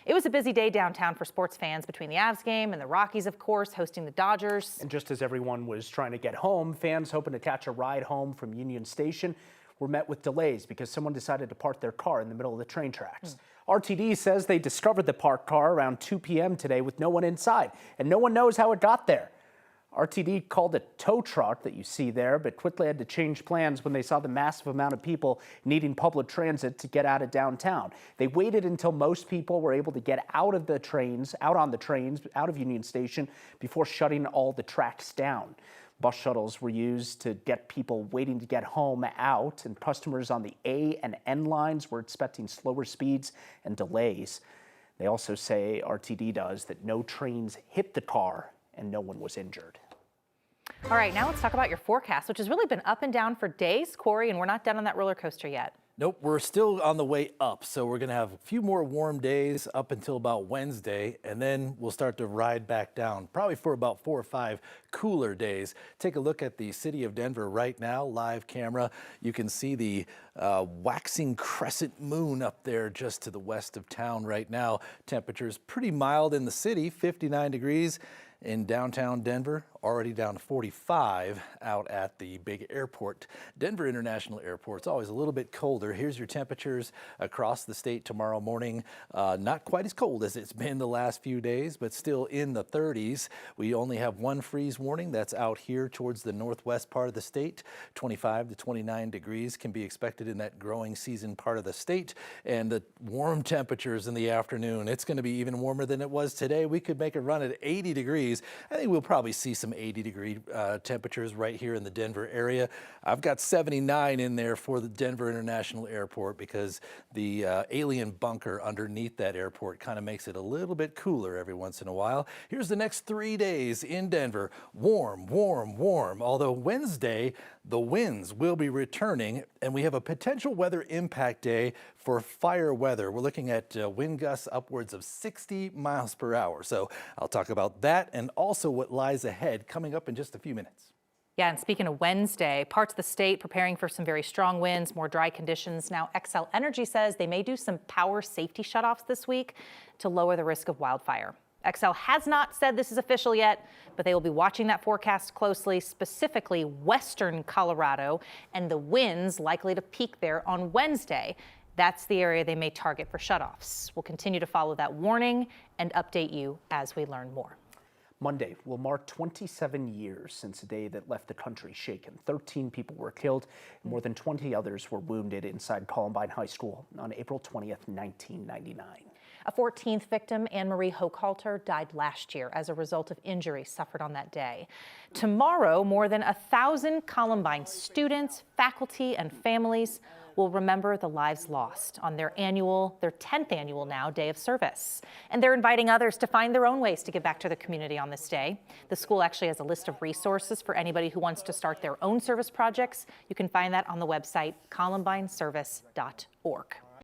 It was a busy day downtown for sports fans between the Avs game and the Rockies, of course, hosting the Dodgers. And just as everyone was trying to get home, fans hoping to catch a ride home from Union Station were met with delays because someone decided to park their car in the middle of the train tracks. RTD says they discovered the parked car around 2 p.m. today with no one inside, and no one knows how it got there. RTD called a tow truck that you see there, but quickly had to change plans when they saw the massive amount of people needing public transit to get out of downtown. They waited until most people were able to get out of the trains, out of Union Station, before shutting all the tracks down. Bus shuttles were used to get people waiting to get home out, and customers on the A and N lines were expecting slower speeds and delays. They also say, RTD does, that no trains hit the car and no one was injured. All right, now let's talk about your forecast, which has really been up and down for days, Corey, and we're not done on that roller coaster yet. Nope, we're still on the way up. So we're going to have a few more warm days up until about Wednesday, and then we'll start to ride back down, probably for about 4 or 5 cooler days. Take a look at the city of Denver right now, live camera. You can see the waxing crescent moon up there just to the west of town right now. Temperatures pretty mild in the city, 59 degrees. In downtown Denver, already down to 45 out at the big airport. Denver International Airport's always a little bit colder. Here's your temperatures across the state tomorrow morning. Not quite as cold as it's been the last few days, but still in the 30s. We only have one freeze warning that's out here towards the northwest part of the state. 25 to 29 degrees can be expected in that growing season part of the state. And the warm temperatures in the afternoon, it's going to be even warmer than it was today. We could make a run at 80 degrees. I think we'll probably see some 80-degree temperatures right here in the Denver area. I've got 79 in there for the Denver International Airport because the alien bunker underneath that airport kind of makes it a little bit cooler every once in a while. Here's the next 3 days in Denver. Warm, warm, warm. Although Wednesday, the winds will be returning, and we have a potential weather impact day for fire weather. We're looking at wind gusts upwards of 60 miles per hour. So I'll talk about that and also what lies ahead coming up in just a few minutes. Yeah, and speaking of Wednesday, parts of the state preparing for some very strong winds, more dry conditions. Now, Xcel Energy says they may do some power safety shutoffs this week to lower the risk of wildfire. Xcel has not said this is official yet, but they will be watching that forecast closely, specifically western Colorado, and the winds likely to peak there on Wednesday. That's the area they may target for shutoffs. We'll continue to follow that warning and update you as we learn more. Monday will mark 27 years since a day that left the country shaken. 13 people were killed, and more than 20 others were wounded inside Columbine High School on April 20th, 1999. A 14th victim, Anne-Marie Hochhalter, died last year as a result of injuries suffered on that day. Tomorrow, more than 1,000 Columbine students, faculty, and families will remember the lives lost on their 10th annual now, day of service. And they're inviting others to find their own ways to give back to the community on this day. The school actually has a list of resources for anybody who wants to start their own service projects. You can find that on the website columbineservice.org.